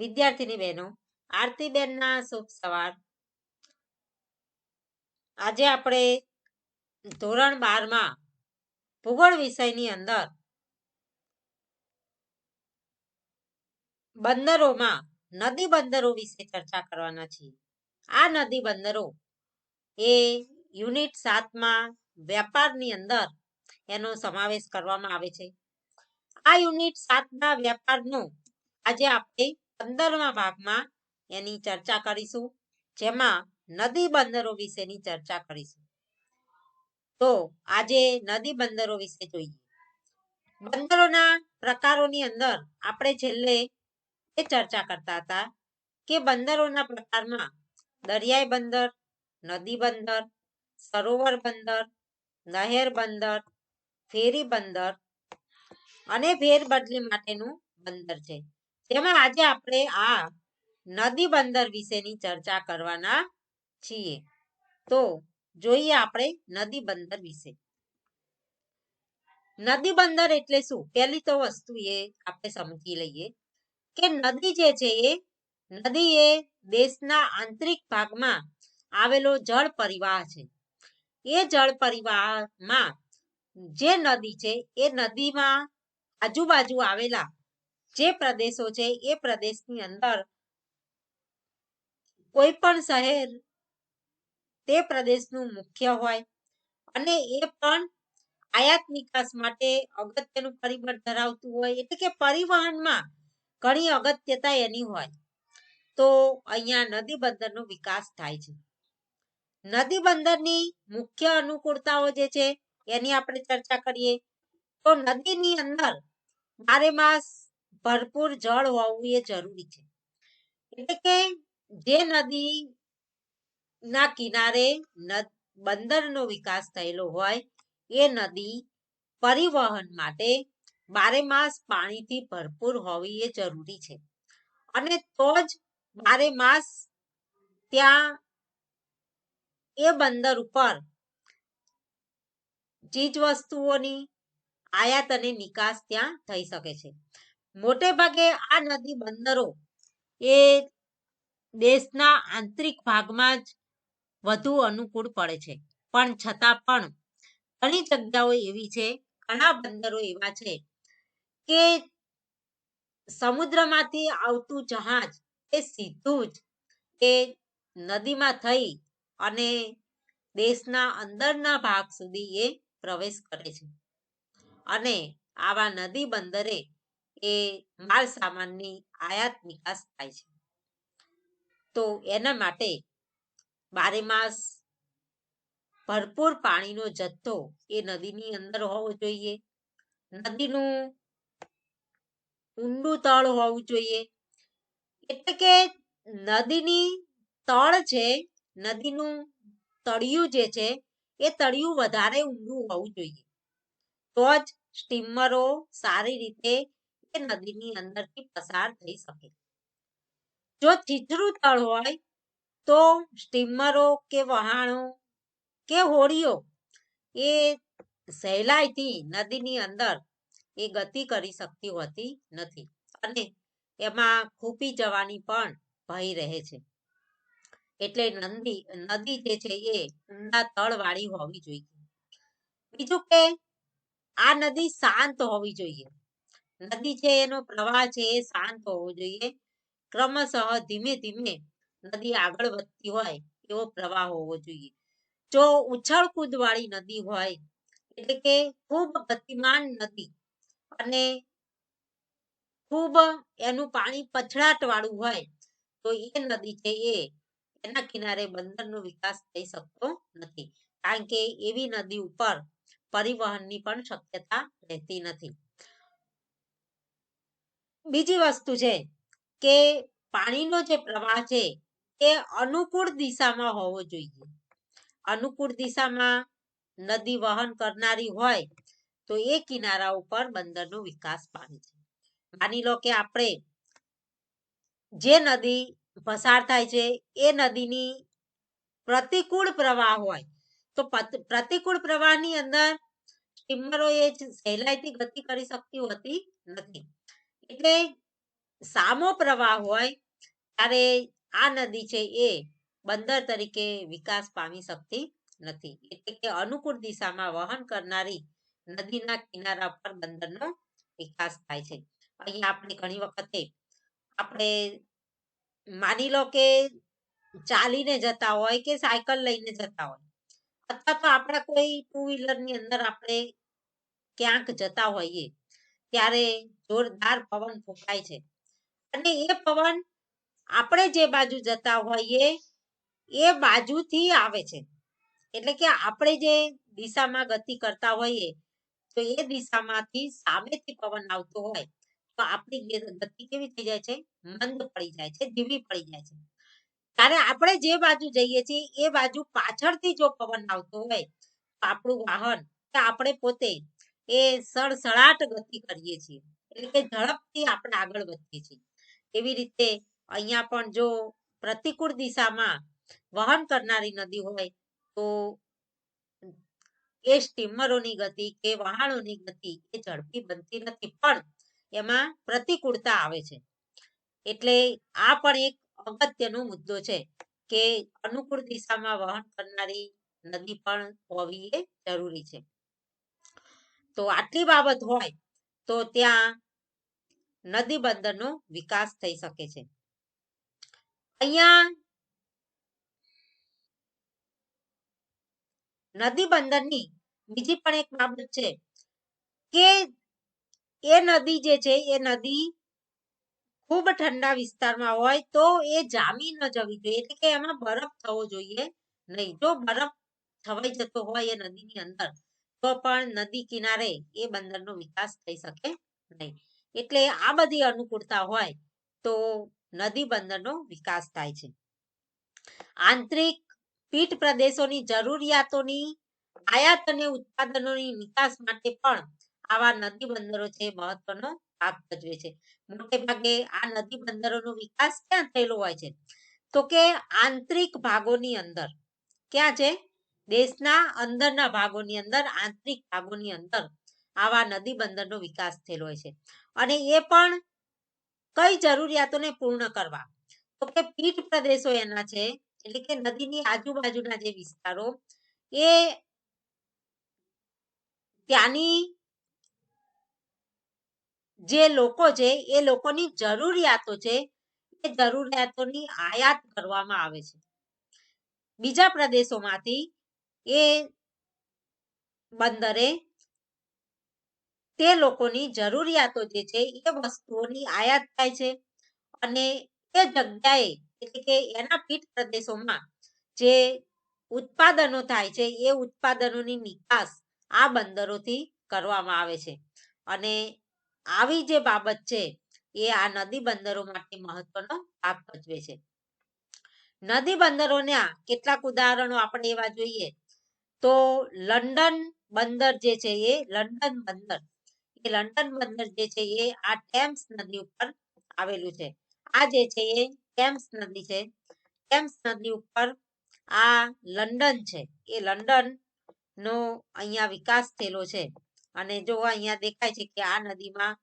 વિદ્યાર્થીની બહેનો, આરતીબેનના શુભ સવાર. આજે આપણે ધોરણ 12માં ભૂગોળ વિષયની અંદર બંદરોમાં નદી બંદરો વિશે ચર્ચા કરવાના છીએ. આ નદી બંદરો એ યુનિટ 7માં વેપારની અંદર એનો સમાવેશ કરવામાં આવે છે. આ યુનિટ 7ના વેપારનો આજે આપણે 15મા ભાગમાં એની ચર્ચા કરીશું, જેમાં નદી બંદરો વિશેની ચર્ચા કરીશું. તો આજે નદી બંદરો વિશે જોઈએ. બંદરોના પ્રકારોની અંદર આપણે છેલ્લે એ ચર્ચા કરતા હતા કે બંદરોના પ્રકારમાં દરિયાઈ બંદર, નદી બંદર, સરોવર બંદર, નહેર બંદર, ફેરી બંદર અને ફેરબદલી માટેનું બંદર છે. જેમાં આજે આપણે આ નદી બંદર વિશેની ચર્ચા કરવાના છીએ. તો જોઈએ આપણે નદી બંદર વિશે. નદી બંદર એટલે શું? પહેલી તો વસ્તુ એ આપણે સમજી લઈએ કે નદી જે છે નદી એ દેશના આંતરિક ભાગમાં આવેલો જળ પરિવાહ છે. એ જળ પરિવાહમાં જે નદી છે એ નદીમાં આજુબાજુ આવેલા જે પ્રદેશો છે એ પ્રદેશની અંદર કોઈ પણ શહેર તે પ્રદેશનું મુખ્ય હોય અને એ પણ આયાત નિકાસ માટે અગત્યનું પરિબળ ધરાવતું હોય, એટલે કે પરિવહનમાં ઘણી અગત્યતા એની હોય. તો અહીંયા નદી બંદરનો વિકાસ થાય છે. નદી બંદરની મુખ્ય અનુકૂળતાઓ જે છે એની આપણે ચર્ચા કરીએ તો નદીની અંદર બારેમાસ ભરપૂર જળ હોવું એ જરૂરી છે. એટલે કે જે નદીના કિનારે બંદરનો વિકાસ થયેલો હોય એ નદી પરિવહન માટે બારેમાસ પાણીથી ભરપૂર હોવી એ જરૂરી છે. અને તો જ બારેમાસ ત્યાં એ બંદર ઉપર ચીજ વસ્તુઓની આયાત અને નિકાસ ત્યાં થઈ શકે છે. મોટે ભાગે આ નદી બંદરો એ દેશના આંતરિક ભાગમાં જ વધુ અનુકૂળ પડે છે. પણ છતાં પણ ઘણી જગ્યાઓ એવી છે, ઘણા બંદરો એવા છે કે સમુદ્રમાંથી આવતું જહાજ એ સીધું જ એ નદીમાં થઈ અને દેશના અંદરના ભાગ સુધી એ પ્રવેશ કરે છે. અને આવા નદી બંદરે એ માલ સામાનની આયાત નિકાસ થાય છે. તો એના માટે બારેમાસ ભરપૂર પાણીનો જથ્થો એ નદીની અંદર હોવો જોઈએ. નદીનું ઊંડું તળ હોવું જોઈએ. એટલે કે નદીની તળ છે, નદીનું તળિયું જે છે એ તળિયું વધારે ઊંડું હોવું જોઈએ. તો જ સ્ટીમરો સારી રીતે એ નદીની અંદરથી પસાર થઈ શકે. જો છીછરું તળ હોય તો સ્ટીમરો કે વહાણો કે હોડીઓ એ સહેલાઈથી નદીની અંદર એ ગતિ કરી શકતી હોતી નથી અને એમાં ખૂપી જવાની પણ ભય રહે છે. એટલે નદી જે છે એ ઊંડા તળવાળી હોવી જોઈએ. બીજું કે આ નદી શાંત હોવી જોઈએ. નદી છે એનો પ્રવાહ છે એ શાંત હોવો જોઈએ. ક્રમશઃ ધીમે ધીમે નદી આગળ વધતી હોય એવો પ્રવાહ હોવો જોઈએ. જો ઉછળ કૂદ વાળી નદી હોય, એટલે કે ખૂબ ગતિમાન નદી અને ખૂબ એનું પાણી પછડાટ વાળું હોય તો એ નદી છે એના કિનારે બંદરનો વિકાસ થઈ શકતો નથી. કારણ કે એવી નદી ઉપર પરિવહનની પણ શક્યતા રહેતી નથી. બીજી વસ્તુ છે કે પાણીનો જે પ્રવાહ છે એ અનુકૂળ દિશામાં હોવો જોઈએ. અનુકૂળ દિશામાં નદી વહન કરનારી હોય તો એ કિનારા ઉપર બંદરનો વિકાસ પામે છે. માની લો કે આપણે જે નદી પસાર થાય છે એ નદીની પ્રતિકૂળ પ્રવાહ હોય તો પ્રતિકૂળ પ્રવાહની અંદર સ્ટીમરો એ સહેલાઈથી ગતિ કરી શકતી હોતી નથી. એટલે સામો પ્રવાહ હોય ત્યારે આ નદી છે એ બંદર તરીકે વિકાસ પામી શકતી નથી. એટલે કે અનુકૂળ દિશામાં વહન કરનારી નદીના કિનારા પર બંદરનો વિકાસ થાય છે. અહીંયા આપણે ઘણી વખતે આપણે માની લો કે ચાલીને જતા હોય કે સાયકલ લઈને જતા હોય અથવા તો આપણા કોઈ ટુ વ્હીલર ની અંદર આપણે ક્યાંક જતા હોઈએ ત્યારે જોરદાર પવન ફૂંકાય છે અને એ પવન આપણે જે બાજુ જતા હોઈએ એ બાજુથી આવે છે. એટલે કે આપણે જે દિશામાં ગતિ કરતા હોઈએ તો એ દિશામાંથી સામેથી પવન આવતો હોય તો આપણી ગતિ કેવી થઈ જાય છે? મંદ પડી જાય છે, ધીમી પડી જાય છે. ત્યારે આપણે જે બાજુ જઈએ છીએ એ બાજુ પાછળથી જો પવન આવતો હોય તો આપણું વાહન કે આપણે પોતે એ સડસડાટ ગતિ કરીએ છીએ. એટલે કે ઝડપથી આપણે આગળ વધીએ છીએ. એવી રીતે અહીંયા પણ જો પ્રતિકૂળ દિશામાં વહન કરનારી નદી હોય તો એ સ્ટીમરોની ગતિ કે વહાણોની ગતિ એ ઝડપી બનતી નથી, પણ એમાં પ્રતિકૂળતા આવે છે. એટલે આ પણ એક અગત્યનો મુદ્દો છે કે અનુકૂળ દિશામાં વહન કરનારી નદી પણ હોવી એ જરૂરી છે. તો આટલી બાબત હોય તો ત્યાં નદી બંદરનો વિકાસ થઈ શકે છે. અહીંયા નદી બંદરની બીજી પણ એક બાબત છે કે એ નદી જે છે એ નદી ખૂબ ઠંડા વિસ્તારમાં હોય તો એ જામી ન જવી જોઈએ. એટલે કે એમાં બરફ થવો જોઈએ નહીં. જો બરફ થવાઈ જતો હોય એ નદીની અંદર તો પણ નદી કિનારે એ બંદરનો વિકાસ થઈ શકે નહીં. એટલે આ બધી અનુકૂળતા હોય તો નદી બંદરનો વિકાસ થાય છે. આંતરિક પીઠ પ્રદેશોની જરૂરિયાતોની આયાત અને ઉત્પાદનોની નિકાસ માટે પણ આવા નદી બંદરો છે મહત્વનો ભાગ ભજવે છે. મોટે ભાગે આ નદી બંદરોનો વિકાસ ક્યાં થયેલો હોય છે? તો કે આંતરિક ભાગોની અંદર. ક્યાં છે? દેશના અંદરના ભાગોની અંદર, આંતરિક ભાગોની અંદર આવા નદી બંદરનો વિકાસ થયેલો હોય છે. અને એ પણ કઈ જરૂરિયાતોને પૂર્ણ કરવા? તો કે પીઠ પ્રદેશો એના છે, એટલે કે નદીની આજુબાજુના જે વિસ્તારો એ ત્યાંની જે લોકો છે એ લોકોની જરૂરિયાતો છે એ જરૂરિયાતોની આયાત કરવામાં આવે છે બીજા પ્રદેશોમાંથી. એ બંદરે તે લોકોની જરૂરિયાતો જે છે એ વસ્તુઓની આયાત થાય છે અને એ જગ્યાએ એટલે કે એના પીઠ પ્રદેશોમાં જે ઉત્પાદનો થાય છે એ ઉત્પાદનોની નિકાસ આ બંદરોથી કરવામાં આવે છે. અને આવી જે બાબત છે એ આ નદી બંદરો માટે મહત્વનો ભાગ ભજવે છે. નદી બંદરોના કેટલાક ઉદાહરણો આપણે એવા જોઈએ તો લંડન બંદર જે છે એ લંડન બંદર જે છે એ આ ટેમ્સ નદી ઉપર આવેલું છે. આ જે છે એ ટેમ્સ નદી છે. ટેમ્સ નદી ઉપર આ લંડન છે. એ લંડન નો અહીંયા વિકાસ થયેલો છે અને જો અહીંયા દેખાય છે કે આ નદીમાં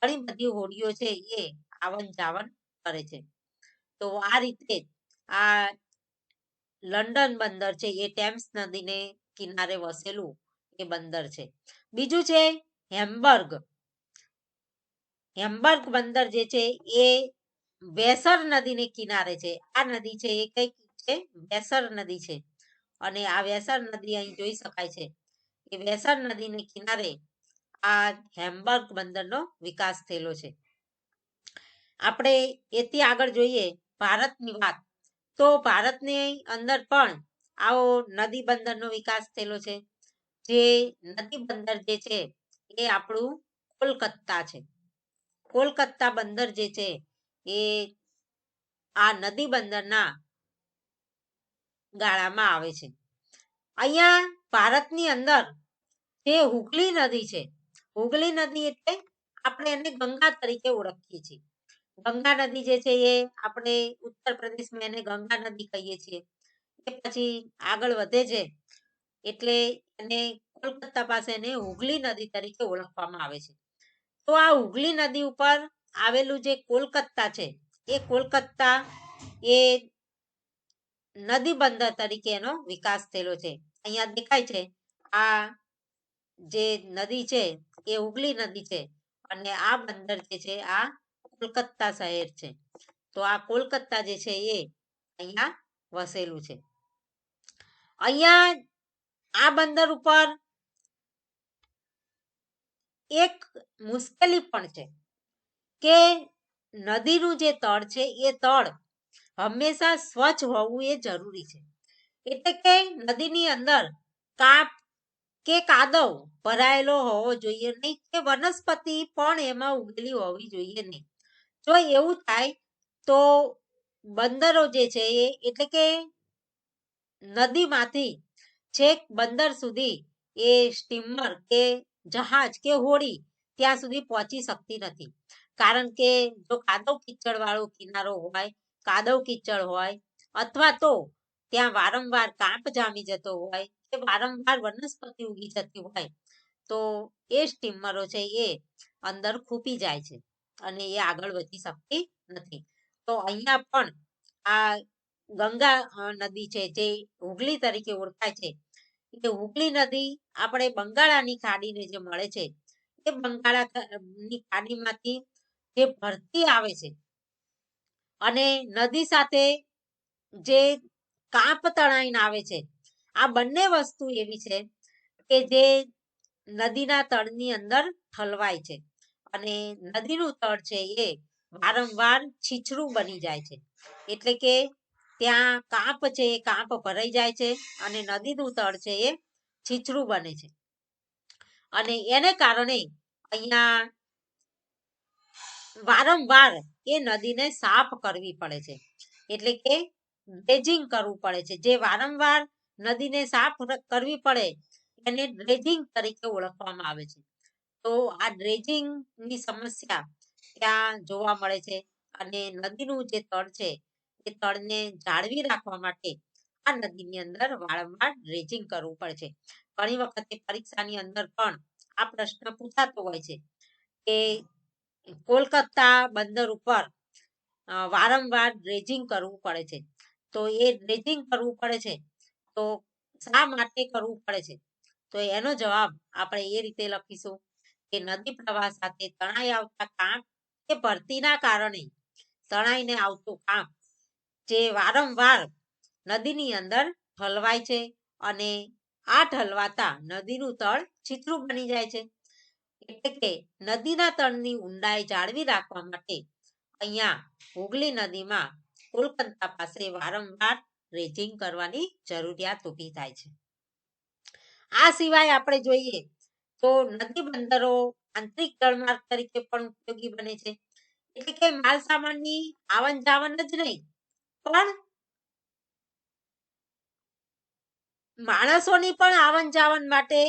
ઘણી બધી હોડીઓ છે એ આવન જાવન કરે છે. તો આ રીતે આ લંડન બંદર છે એ ટેમ્સ નદીને કિનારે વસેલું એ બંદર છે. બીજું છે હેમ્બર્ગ. હેમ્બર્ગ બંદર જે છે એ વેસર નદીને કિનારે છે. આ નદી છે એ કઈ છે? વેસર નદી છે. અને આ વેસર નદી અહીં જોઈ શકાય છે. એ વેસર નદીને કિનારે આ હેમ્બર્ગ બંદરનો વિકાસ થયેલો છે. આપણે એથી આગળ જોઈએ ભારતની વાત તો ભારતની અંદર પણ આવો નદી બંદરનો વિકાસ થયેલો છે. જે નદી બંદર જે છે એ આપણું કોલકાતા છે. કોલકાતા બંદર જે છે એ આ નદી બંદરના ગાળામાં આવે છે. અહીંયા ભારતની અંદર જે હુગલી નદી છે, હુગલી નદી એટલે આપણે એને ગંગા તરીકે ઓળખીએ છીએ. ગંગા નદી જે છે એ આપણે ઉત્તર પ્રદેશમાં એને ગંગા નદી કહીએ છીએ. એ પછી આગળ વધે છે એટલે એને કોલકાતા પાસે એને હુગલી નદી તરીકે ઓળખવામાં આવે છે. તો આ હુગલી નદી ઉપર આવેલું જે કોલકાતા છે એ કોલકાતા એ નદી બંદર તરીકે એનો વિકાસ થયેલો છે. અહીંયા દેખાય છે આ જે નદી છે એ હુગલી નદી છે અને આ બંદર જે છે આ કોલકાતા શહેર છે. તો આ કોલકાતા જે છે એ અહીંયા વસેલું છે. અહીંયા આ બંદર ઉપર એક મુશ્કેલી પણ છે કે નદીનું જે તળ છે એ તળ હંમેશા સ્વચ્છ હોવું એ જરૂરી છે. એટલે કે નદીની અંદર કાપ કે કાદવ ભરાયેલો હોવો જોઈએ નહીં કે વનસ્પતિ પણ એમાં ઉગેલી હોવી જોઈએ નહીં. જો એવું થાય તો બંદરો જે છે એ એટલે કે નદીમાંથી છેક બંદર સુધી એ સ્ટીમર કે જહાજ કે હોડી ત્યાં સુધી પહોંચી શકતી નથી. કારણ કે જો કાદવ કીચડ વાળો કિનારો હોય, કાદવ કીચડ હોય અથવા તો ત્યાં વારંવાર કાંપ જામી જતો હોય કે વારંવાર વનસ્પતિ ઉગી જતી હોય તો એ સ્ટીમરો છે એ અંદર ખૂપી જાય છે અને એ આગળ વધી શકતી નથી. તો અહીંયા પણ આ ગંગા નદી છે જે હુગલી તરીકે ઓળખાય છે એ હુગલી નદી આપણે બંગાળાની ખાડીને જે મળે છે એ બંગાળાની ખાડીમાંથી જે ભરતી આવે છે અને નદી સાથે જે કાંપ તણાઈને આવે છે આ બંને વસ્તુ એવી છે કે જે નદીના તળની અંદર ઠલવાય છે અને નદીનું તળ છે એ વારંવાર છીછરું બની જાય છે. એટલે કે ત્યાં કાંપ છે એ કાંપ ભરાઈ જાય છે અને નદીનું તળ છે એ છીછરું બને છે અને એને કારણે અહીંયા વારંવાર એ નદીને સાફ કરવી પડે છે. એટલે કે ડ્રેજિંગ કરવું પડે છે. જે વારંવાર નદીને સાફ કરવી પડે એને ડ્રેજિંગ તરીકે ઓળખવામાં આવે છે. તો આ ડ્રેજિંગની સમસ્યા ત્યાં જોવા મળે છે અને નદીનું જે તળ છે એ તળને જાળવી રાખવા માટે આ નદીની અંદર વારંવાર ડ્રેજિંગ કરવું પડે છે. ઘણી વખતે પરીક્ષાની અંદર પણ આ પ્રશ્ન પૂછાતો હોય છે કે કોલકાતા બંદર ઉપર વારંવાર ડ્રેજિંગ કરવું પડે છે. તો એ ડ્રેજિંગ કરવું પડે છે તો શા માટે કરવું પડે છે? તો એનો જવાબ આપણે એ રીતે લખીશું કે નદી પ્રવાહ સાથે તણાઈ આવતા કાંપ કે ભરતીના કારણે તણાઈને આવતું કાંપ જે વારંવાર નદીની અંદર ઠલવાય છે અને આ ઠલવાતા નદીનું તળ છીછરું બની જાય છે. એટલે કે નદીના તળની ઊંડાઈ જાળવી રાખવા માટે અહીંયા હુગલી નદીમાં કોલકાતા પાસે વારંવાર ડ્રેજિંગ કરવાની જરૂરિયાત ઊભી થાય છે. આ સિવાય આપણે જોઈએ તો નદી બંદરો આંતરિક જળમાર્ગ તરીકે પણ ઉપયોગી બને છે. એટલે કે માલ સામાનની આવન જાવન જ નહીં પણ માણસોની પણ આવન જાવન માટે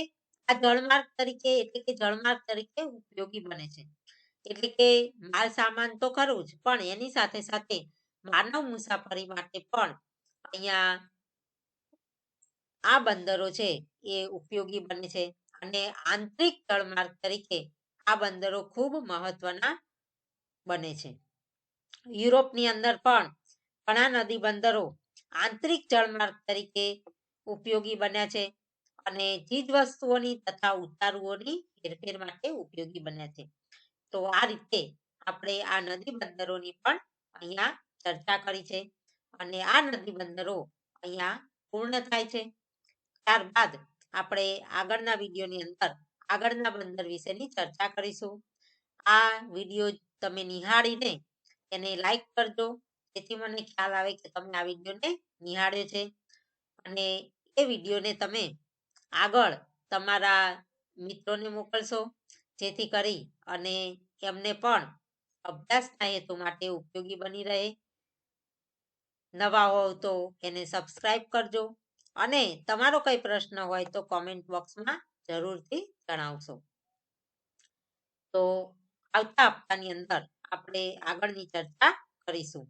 આ જળમાર્ગ તરીકે એટલે કે જળમાર્ગ તરીકે ઉપયોગી બને છે. એટલે કે માલ સામાન તો ખરું જ પણ એની સાથે સાથે માનવ મુસાફરી માટે પણ અહીંયા આ બંદરો છે એ ઉપયોગી બને છે અને આંતરિક જળમાર્ગ તરીકે આ બંદરો ખૂબ મહત્વના બને છે. યુરોપની અંદર પણ ઘણા નદી બંદરો આંતરિક જળમાર્ગ તરીકે ઉપયોગી બન્યા છે અને ચીજ વસ્તુઓની તથા ઉતારુઓની હેરફેર માટે ઉપયોગી બન્યા છે. તો આ રીતે આપણે આ નદી બંદરોની પણ અહીંયા ચર્ચા કરી છે અને આ નદી બંદરો અહીંયા પૂર્ણ થાય છે. ત્યારબાદ આપણે આગળના વિડીયોની અંદર આગળના બંદર વિશેની ચર્ચા કરીશું. આ વિડીયો તમે નિહાળીને એને લાઈક કરજો જેથી મને ખ્યાલ આવે કે તમે આ વિડીયોને નિહાળ્યો છે અને એ વિડીયોને તમે આગળ તમારા મિત્રોને મોકલશો જેથી કરી અને એમને પણ અભ્યાસના હેતુ માટે ઉપયોગી બની રહે. નવા હોવ તો એને સબસ્ક્રાઇબ કરજો અને તમારો કઈ પ્રશ્ન હોય તો કોમેન્ટ બોક્સમાં જરૂરથી જણાવશો. તો આવતા હપ્તાની અંદર આપણે આગળની ચર્ચા કરીશું.